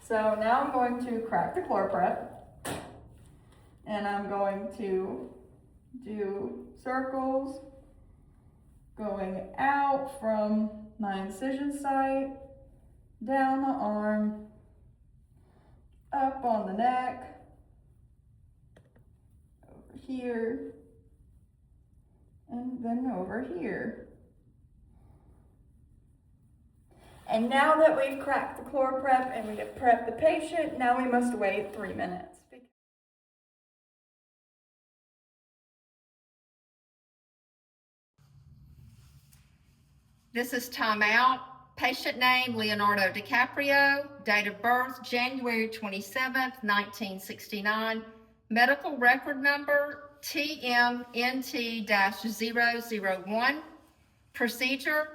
So now I'm going to crack the ChlorPrep, and I'm going to do circles going out from my incision site, down the arm, up on the neck, over here, and then over here. And now that we've cracked the ChlorPrep and we have prepped the patient, now we must wait 3 minutes. This is timeout. Patient name, Leonardo DiCaprio. Date of birth, January 27th, 1969. Medical record number, TMNT-001. Procedure,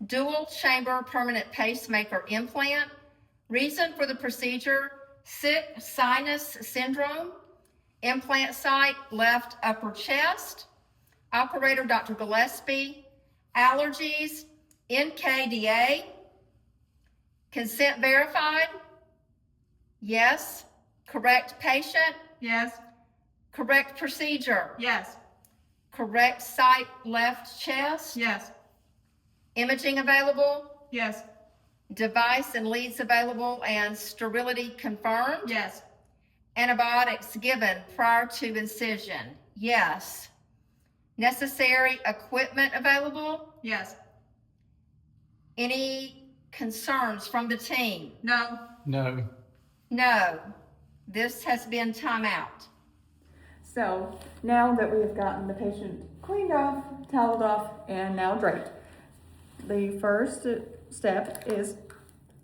dual chamber permanent pacemaker implant. Reason for the procedure, sick sinus syndrome. Implant site, left upper chest. Operator, Dr. Gillespie. Allergies, NKDA. Consent verified? Yes. Correct patient? Yes. Correct procedure? Yes. Correct site, left chest? Yes. Imaging available? Yes. Device and leads available and sterility confirmed? Yes. Antibiotics given prior to incision? Yes. Necessary equipment available? Yes. Any concerns from the team? No. No. No. This has been timeout. So now that we have gotten the patient cleaned off, toweled off, and now draped, the first step is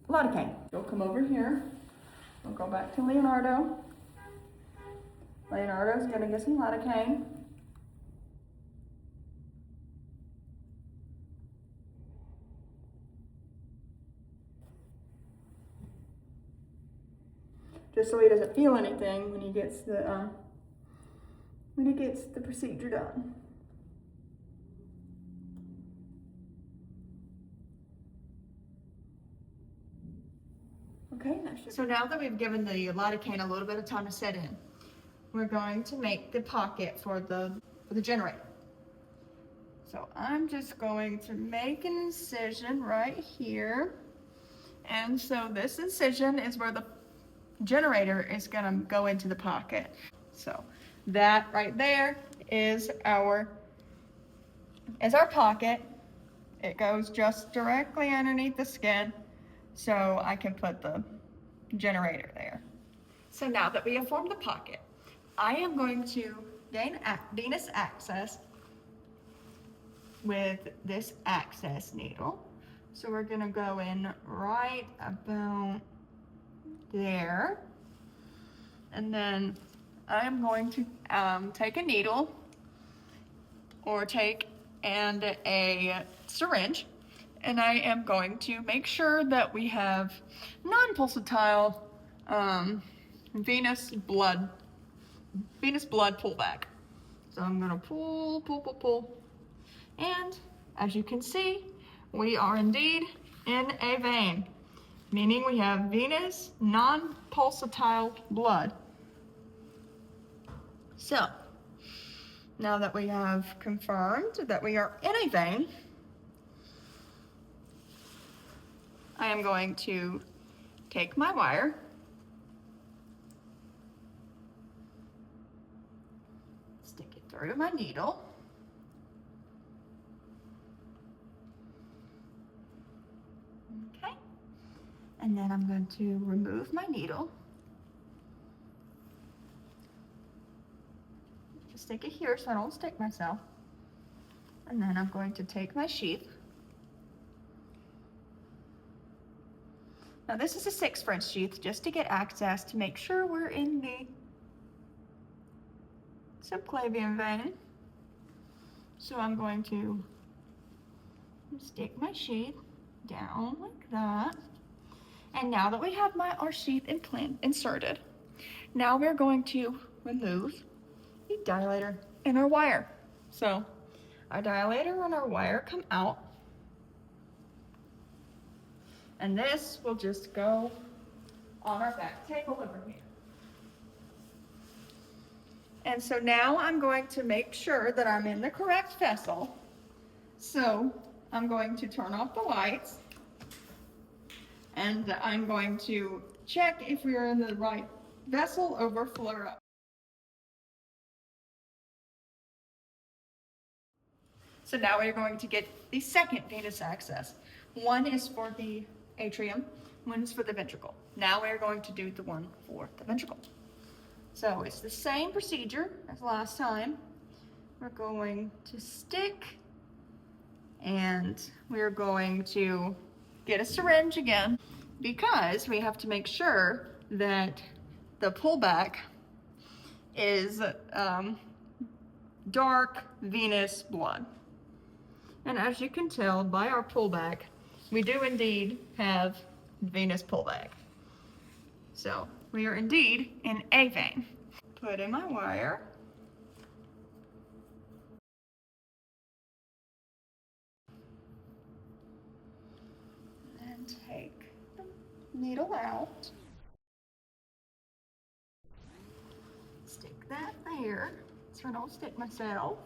lidocaine. You'll come over here. We'll go back to Leonardo. Leonardo's gonna get some lidocaine. Just so he doesn't feel anything when he gets the procedure done. Okay, So now that we've given the lidocaine a little bit of time to set in, we're going to make the pocket for the generator. So I'm just going to make an incision right here. And so this incision is where the generator is gonna go into the pocket. So that right there is our pocket. It goes just directly underneath the skin, so I can put the generator there. So now that we have formed the pocket, I am going to gain venous access with this access needle. So we're gonna go in right about there. And then I'm going to take a needle or take a syringe, and I am going to make sure that we have non-pulsatile venous blood pullback. So I'm gonna pull, and as you can see, we are indeed in a vein, meaning we have venous non-pulsatile blood. So now that we have confirmed that we are in a vein, I am going to take my wire, stick it through my needle, okay, and then I'm going to remove my needle. Just stick it here so I don't stick myself. And then I'm going to take my sheath. Now this is a 6 French sheath just to get access to make sure we're in the subclavian vein. So I'm going to stick my sheath down like that. And now that we have our sheath inserted, now we're going to remove the dilator and our wire. So our dilator and our wire come out, and this will just go on our back table over here. And so now I'm going to make sure that I'm in the correct vessel. So I'm going to turn off the lights, and I'm going to check if we're in the right vessel over fluoro. So now we're going to get the second venous access. One is for the atrium, one is for the ventricle. Now we're going to do the one for the ventricle. So it's the same procedure as last time. We're going to stick, and we're going to get a syringe again, because we have to make sure that the pullback is dark venous blood. And as you can tell by our pullback, we do indeed have venous pullback. So we are indeed in a vein. Put in my wire. And take the needle out. Stick that there so I don't stick myself.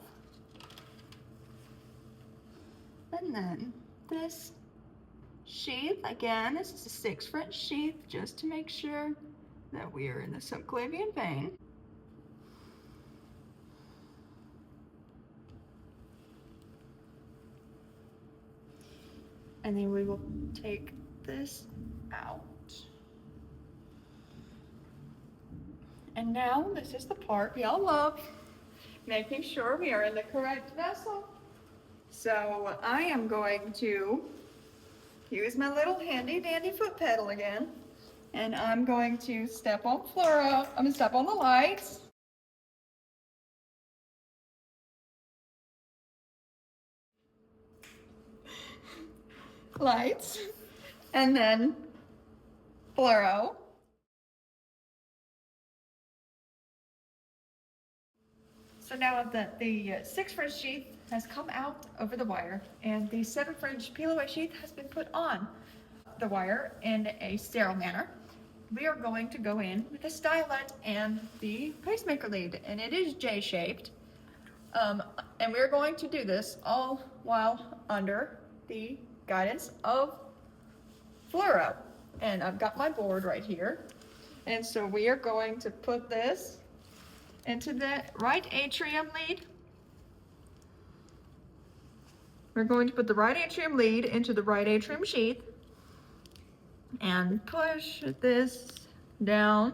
And then this sheath, again, this is a 6-French sheath, just to make sure that we are in the subclavian vein. And then we will take this out. And now this is the part we all love, making sure we are in the correct vessel. So I am going to use my little handy dandy foot pedal again, and I'm going to step on fluoro. I'm gonna step on the lights. Lights, and then fluoro. So now that the 6-French sheath has come out over the wire, and the 7-French peel away sheath has been put on the wire in a sterile manner, we are going to go in with the stylet and the pacemaker lead, and it is J-shaped. And we're going to do this all while under the guidance of fluoro. And I've got my board right here. And so we are going to put this into the right atrium lead. We're going to put the right atrium lead into the right atrium sheath and push this down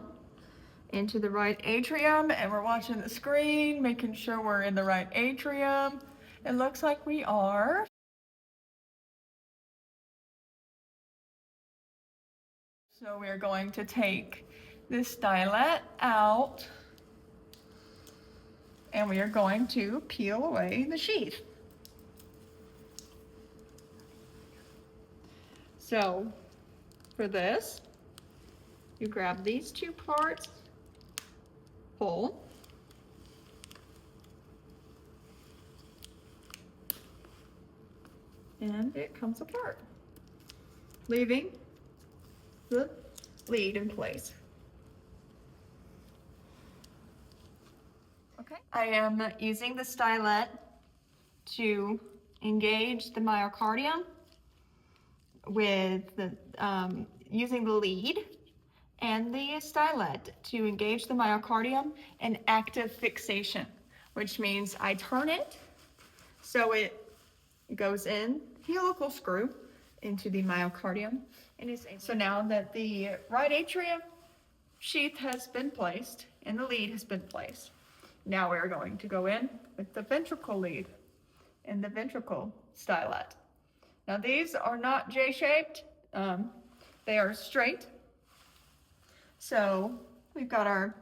into the right atrium, and we're watching the screen, making sure we're in the right atrium. It looks like we are. So we're going to take this stylet out, and we are going to peel away the sheath. So for this, you grab these two parts, pull, and it comes apart, leaving the lead in place. Okay, I am using the stylet to engage the myocardium with the using the lead and the stylet to engage the myocardium in active fixation, which means I turn it so it goes in helical screw into the myocardium. And so now that the right atrium sheath has been placed and the lead has been placed, now we're going to go in with the ventricle lead and the ventricle stylet. Now these are not J-shaped, they are straight. So we've got our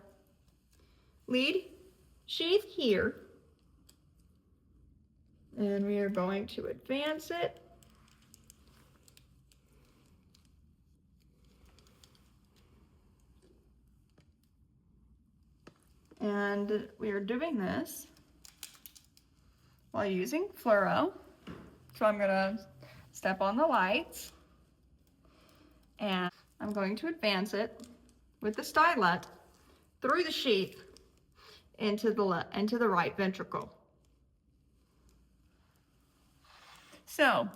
lead sheath here, and we are going to advance it. And we are doing this while using fluoro. So I'm gonna step on the lights, and I'm going to advance it with the stylet through the sheath into the right ventricle. So,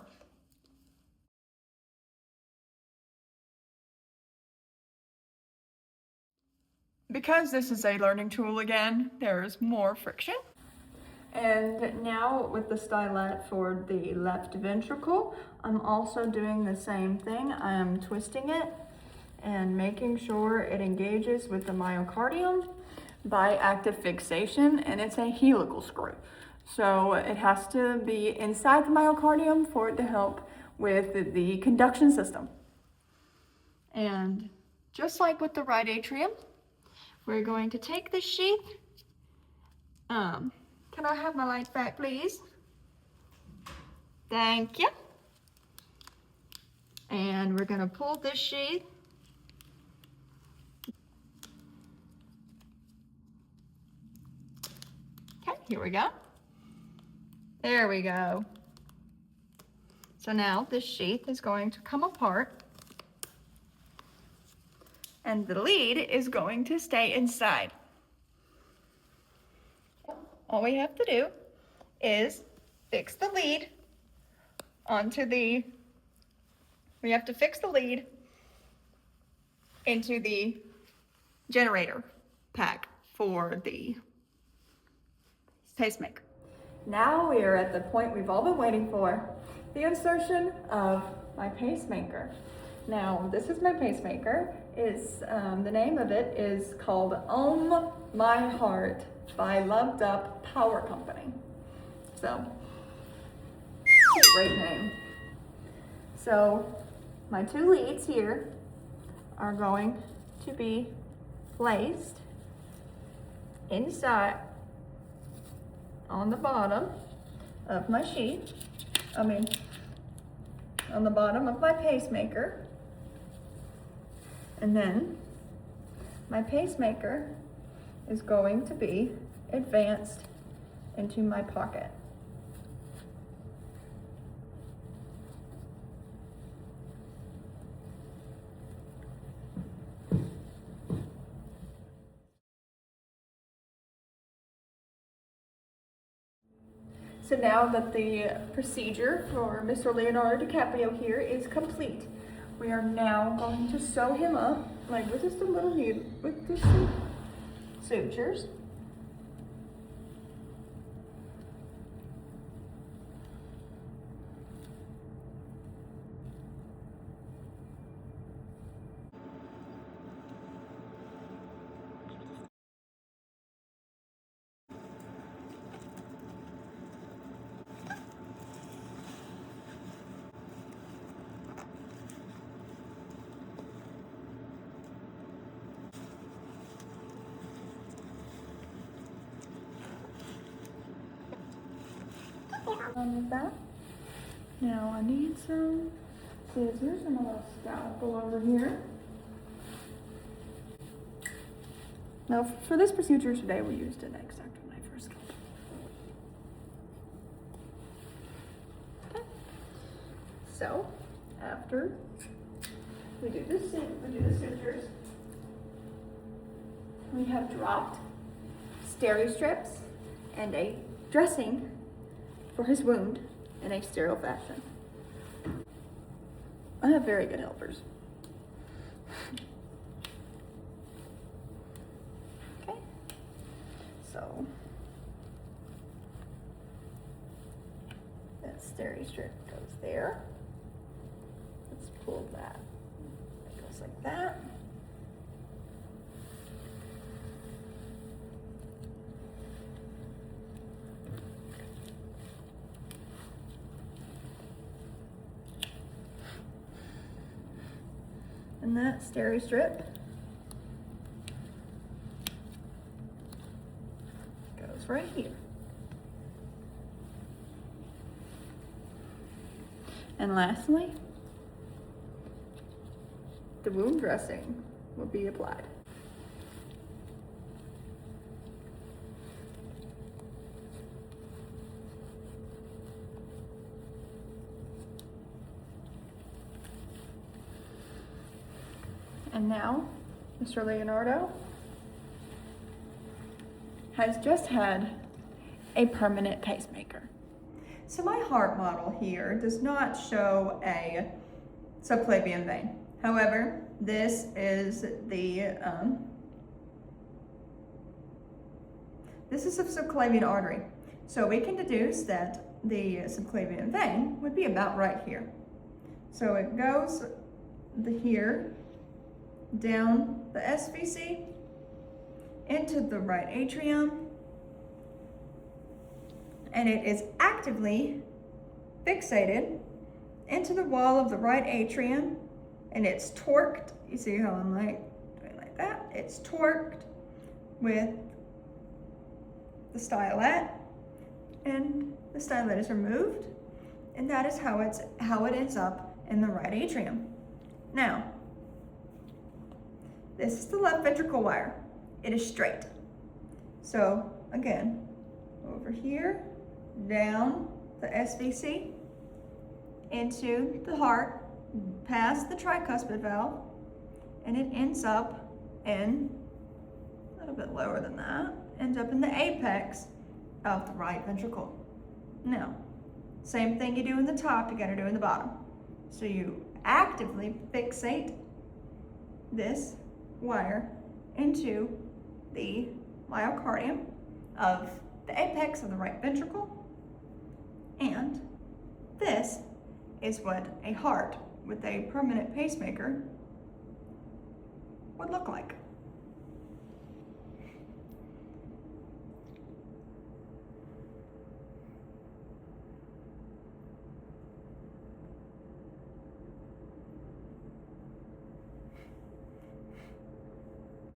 because this is a learning tool again, there's more friction. And now with the stylet for the left ventricle, I'm also doing the same thing. I am twisting it and making sure it engages with the myocardium by active fixation, and it's a helical screw. So it has to be inside the myocardium for it to help with the conduction system. And just like with the right atrium, we're going to take the sheath. Can I have my light back, please? Thank you. And we're going to pull this sheath. Okay, here we go. There we go. So now this sheath is going to come apart, and the lead is going to stay inside. All we have to do is fix the lead onto the, we have to fix the lead into the generator pack for the pacemaker. Now we are at the point we've all been waiting for, the insertion of my pacemaker. Now this is my pacemaker. The name of it is called My Heart by Loved Up Power Company. So, great name. So, my two leads here are going to be placed inside on the bottom of my sheath. On the bottom of my pacemaker. And then my pacemaker is going to be advanced into my pocket. So now that the procedure for Mr. Leonardo DiCaprio here is complete, we are now going to sew him up, like with just a little needle, with just some sutures. With that. Now I need some scissors and a little scalpel over here. Now for this procedure today we used an X-Acto knife for a scalpel. Okay. So after we do the sutures, we have dropped steri strips and a dressing for his wound in a sterile fashion. I have very good helpers. Okay, so that steri strip goes there. Let's pull that. It goes like that. And that steri strip goes right here. And lastly, the wound dressing will be applied. And now Mr. Leonardo has just had a permanent pacemaker. So my heart model here does not show a subclavian vein. However, this is the this is a subclavian artery. So we can deduce that the subclavian vein would be about right here. So it goes here down the SVC into the right atrium, and it is actively fixated into the wall of the right atrium, and it's torqued. You see how I'm like doing like that? It's torqued with the stylet, and the stylet is removed, and that is how it ends up in the right atrium. Now, this is the left ventricle wire. It is straight. So again, over here, down the SVC, into the heart, past the tricuspid valve, and it ends up in, a little bit lower than that, ends up in the apex of the right ventricle. Now, same thing you do in the top, you gotta do in the bottom. So you actively fixate this wire into the myocardium of the apex of the right ventricle, and this is what a heart with a permanent pacemaker would look like.